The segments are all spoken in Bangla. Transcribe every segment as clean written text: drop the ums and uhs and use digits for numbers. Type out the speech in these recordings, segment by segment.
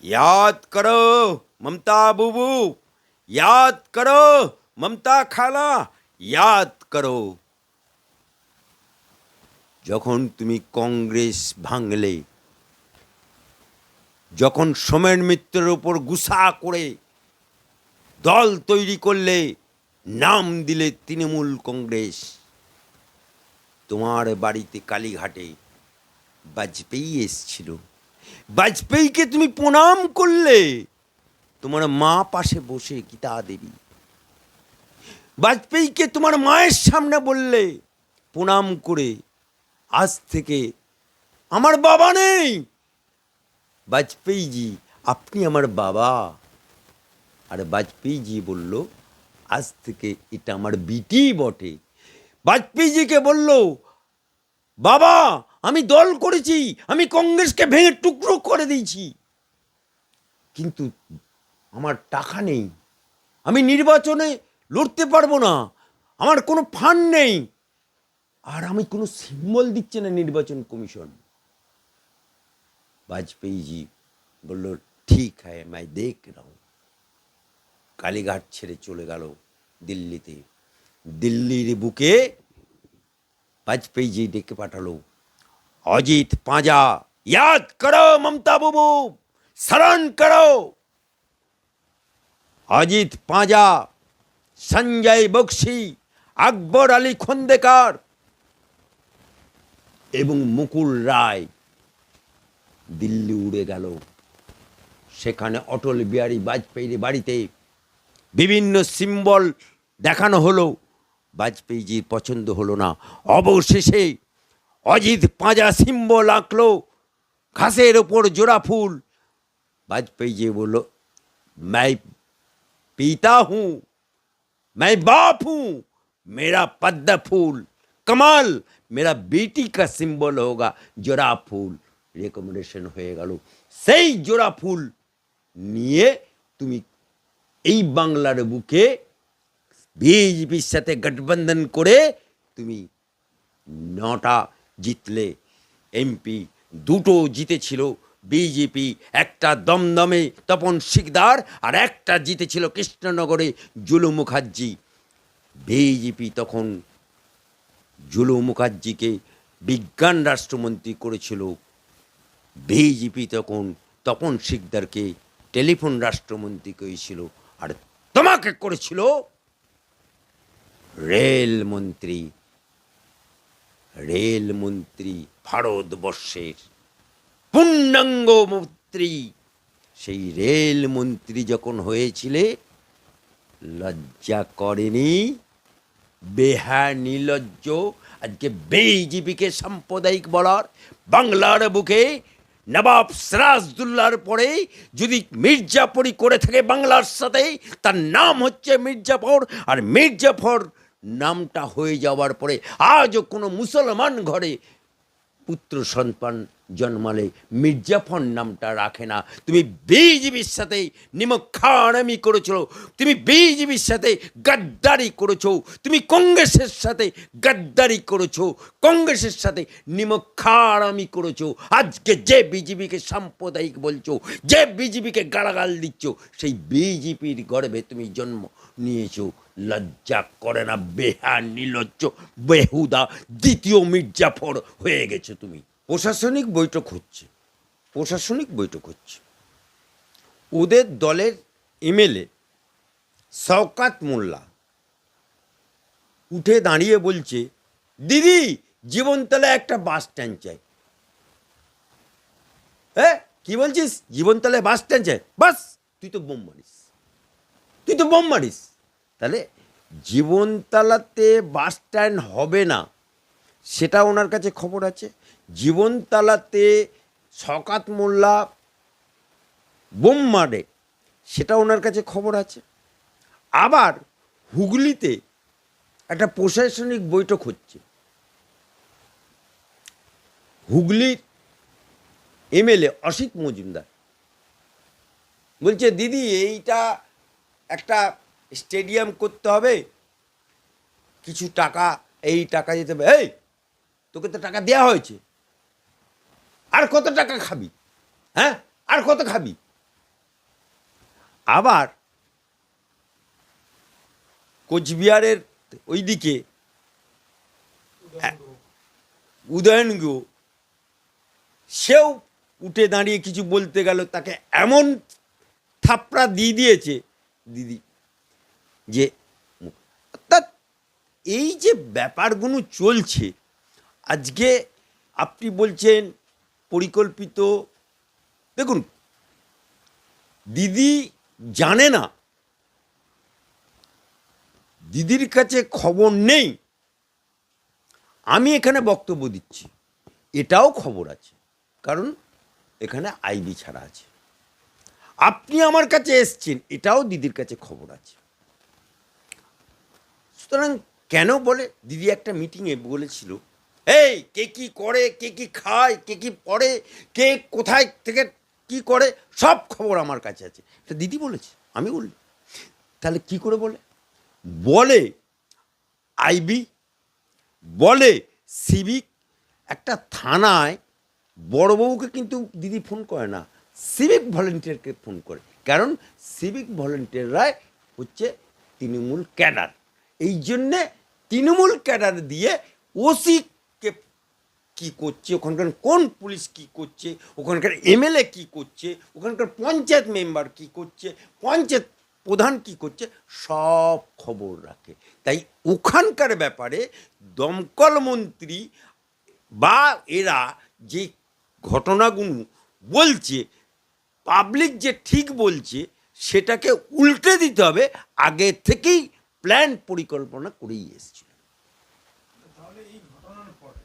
याद करो ममता बुबू, याद करो মমতা খালা, याद करो। যখন তুমি কংগ্রেস ভাঙলে, যখন সোমেন মিত্রের উপর গুসা করে দল তৈরি করলে, নাম দিলে তৃণমূল কংগ্রেস, তোমার বাড়িতে কালীঘাটে বাজপেয়ী এসছিল। বাজপেয়ীকে তুমি প্রণাম করলে, তোমার মা পাশে বসে গীতা দেবী। বাজপেয়ীকে তোমার মায়ের সামনে বললে প্রণাম করে, আজ থেকে আমার বাবা নেই, বাজপেয়ীজি আপনি আমার বাবা। আর বাজপেয়ীজি বলল, আজ থেকে এটা আমার বিটি বটে। বাজপেয়ীজিকে বলল, বাবা আমি দল করেছি, আমি কংগ্রেসকে ভেঙে টুকরো করে দিয়েছি, কিন্তু আমার টাকা নেই, আমি নির্বাচনে লড়তে পারবো না, আমার কোনো ফান্ড নেই, আর আমি কোনো সিম্বল দিচ্ছে না নির্বাচন কমিশন। বাজপেয়ীজি বলল, ঠিক হ্যায় मैं देख रहा हूं। কালীঘাট ছেড়ে চলে গেল দিল্লিতে। দিল্লির বুকে বাজপেয়ীজি ডেকে পাঠালো, अजीत पांजा, याद करो ममता बुबू, स्मरण करो। अजीत पांजा, সঞ্জয় বক্সি, আকবর আলী খন্দেকার এবং মুকুল রায় দিল্লি উড়ে গেল। সেখানে অটল বিহারী বাজপেয়ীর বাড়িতে বিভিন্ন সিম্বল দেখানো হলো। বাজপেয়ীজির পছন্দ হলো না। অবশেষে অজিত পাঁজা সিম্বল আঁকলো, ঘাসের ওপর জোড়া ফুল। বাজপেয়ীজি বলল, मैं पीता हूँ, मैं बाप हूँ, मेरा पद्म फूल कमाल, मेरा बेटी का सिंबल होगा জোড়া ফুল। রেকমেন্ডেশন হয়ে গেল। সেই জোড়া ফুল নিয়ে তুমি এই বাংলার বুকে বিজেপির সাথে গঠবন্ধন করে তুমি 9টা জিতলে। এমপি 2টো জিতেছিল বিজেপি, একটা দমদমে তপন শিকদার, আর একটা জিতেছিল কৃষ্ণনগরে জুলু মুখার্জি। বিজেপি তখন জুলু মুখার্জিকে বিজ্ঞান রাষ্ট্রমন্ত্রী করেছিল, বিজেপি তখন তপন শিকদারকে টেলিফোন রাষ্ট্রমন্ত্রী করেছিল, আর তোমাকে করেছিল রেলমন্ত্রী। রেলমন্ত্রী ভারতবর্ষের পূর্ণাঙ্গ মন্ত্রী। সেই রেলমন্ত্রী যখন হয়েছিলে, লজ্জা করেনি? বেহা নির্লজ্জ আজকে বিজেপিকে সাম্প্রদায়িক বলার। বাংলার বুকে নবাব সিরাজদৌল্লার পরে যদি মির্জাফরই করে থাকে বাংলার সাথে, তার নাম হচ্ছে মির্জাফর। আর মির্জাফর নামটা হয়ে যাওয়ার পরে আজও কোনো মুসলমান ঘরে পুত্র সন্তান জন্মালে মির্জাফর নামটা রাখে না। তুমি বিজেপির সাথে নিমখারামি করেছো, তুমি বিজেপির সাথে গাদ্দারি করেছো, তুমি কংগ্রেসের সাথে গাদ্দারি করেছো, কংগ্রেসের সাথে নিমখারামি করেছো। আজকে যে বিজেপিকে সাম্প্রদায়িক বলছো, যে বিজেপিকে গালাগাল দিচ্ছ, সেই বিজেপির গর্ভে তুমি জন্ম নিয়েছো। লজ্জা করে না? বেহা নির্লজ্জ বেহুদা দ্বিতীয় মির্জাফর হয়ে গেছো তুমি। প্রশাসনিক বৈঠক হচ্ছে, প্রশাসনিক বৈঠক হচ্ছে। ওদের দলের এমএলএ শওকাত মোল্লা উঠে দাঁড়িয়ে বলছে, দিদি জীবনতলায় একটা বাস স্ট্যান্ড চাই। হ্যাঁ কি বলছিস? জীবনতলায় বাস স্ট্যান্ড চাই? বাস, তুই তো বোম মারিস, তুই তো বোম মারিস। তাহলে জীবনতলাতে বাস স্ট্যান্ড হবে না, সেটা ওনার কাছে খবর আছে। জীবনতলাতে শওকাত মোল্লা বোম মারে, সেটা ওনার কাছে খবর আছে। আবার হুগলিতে একটা প্রশাসনিক বৈঠক হচ্ছে। হুগলির এমএলএ অসিত মজুমদার বলছে, দিদি এইটা একটা স্টেডিয়াম করতে হবে, কিছু টাকা, এই টাকা দিতে হবে। এই তোকে তো টাকা দেওয়া হয়েছে, আর কত টাকা খাবি? হ্যাঁ আর কত খাবি? আবার কোচবিহারের ওইদিকে উদয়ন গুহ সেও উঠে দাঁড়িয়ে কিছু বলতে গেল, তাকে এমন থাপড়া দিয়ে দিয়েছে দিদি যে, অর্থাৎ এই যে ব্যাপারগুলো চলছে আজকে আপনি বলছেন পরিকল্পিত। দেখুন, দিদি জানে না, দিদির কাছে খবর নেই, আমি এখানে বক্তব্য দিচ্ছি, এটাও খবর আছে, কারণ এখানে আইবি ছাড়া আছে। আপনি আমার কাছে এসছেন, এটাও দিদির কাছে খবর আছে। সুতরাং কেন বলে, দিদি একটা মিটিংয়ে বলেছিল, এই কে কি করে, কে কি খায়, কে কি পড়ে, কে কোথায় থেকে কি করে, সব খবর আমার কাছে আছে। এটা দিদি বলেছে, আমি বলি। তাহলে কি করে বলে? বলে আইবি, বলে সিভিক। একটা থানায় বড়বাবুকে কিন্তু দিদি ফোন করে না, সিভিক ভলেন্টিয়ারকে ফোন করে, কারণ সিভিক ভলেন্টিয়াররাই হচ্ছে তৃণমূল ক্যাডার। এই জন্যে তৃণমূল ক্যাডার দিয়ে ওসিকে কি করছে, ওখানকার কোন পুলিশ কি করছে, ওখানকার এমএলএ কি করছে, ওখানকার পঞ্চায়েত মেম্বার কি করছে, পঞ্চায়েত প্রধান কি করছে, সব খবর রাখে। তাই ওখানকার ব্যাপারে দমকল মন্ত্রী বা এরা যে ঘটনাগুলো বলছে, পাবলিক যে ঠিক বলছে সেটাকে উল্টে দিতে হবে, আগে থেকেই প্ল্যান পরিকল্পনা করেই এসেছিল। তাহলে এই ঘটনার পরে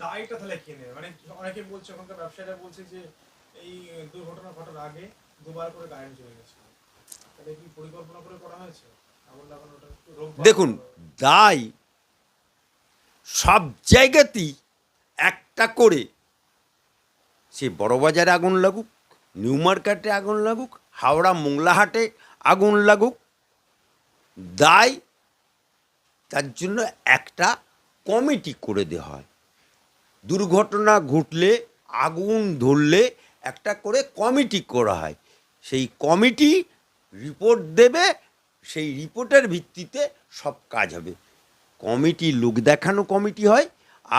দায়টা তাহলে কে নেবে? মানে অনেকে বলছে, ওখানকার ব্যবসায়ীরা বলছে যে এই দুর্ঘটনা ঘটার আগে দুবার করে গাড়ি চলে গেছে, এটা কি পরিকল্পনা করে করা হয়েছে? আগুন লাগানোটা দেখুন, দায় সব জায়গাতেই একটা করে, সে বড়বাজারে আগুন লাগুক, নিউ মার্কেটে আগুন লাগুক, হাওড়া মোংলাহাটে আগুন লাগুক, দায় তার জন্য একটা কমিটি করে দেওয়া হয়। দুর্ঘটনা ঘটলে, আগুন ধরলে একটা করে কমিটি করা হয়, সেই কমিটি রিপোর্ট দেবে, সেই রিপোর্টের ভিত্তিতে সব কাজ হবে। কমিটি লোক দেখানো কমিটি হয়,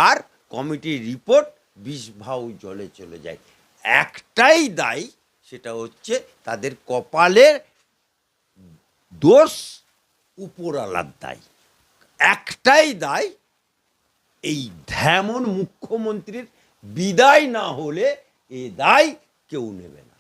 আর কমিটির রিপোর্ট বিষভাউ জলে চলে যায়। একটাই দায়, সেটা হচ্ছে তাদের কপালের দোষ উপরালার দায়। একটাই দায়, এই যেমন মুখ্যমন্ত্রীর বিদায় না হলে এ দায় কেউ নেবে না।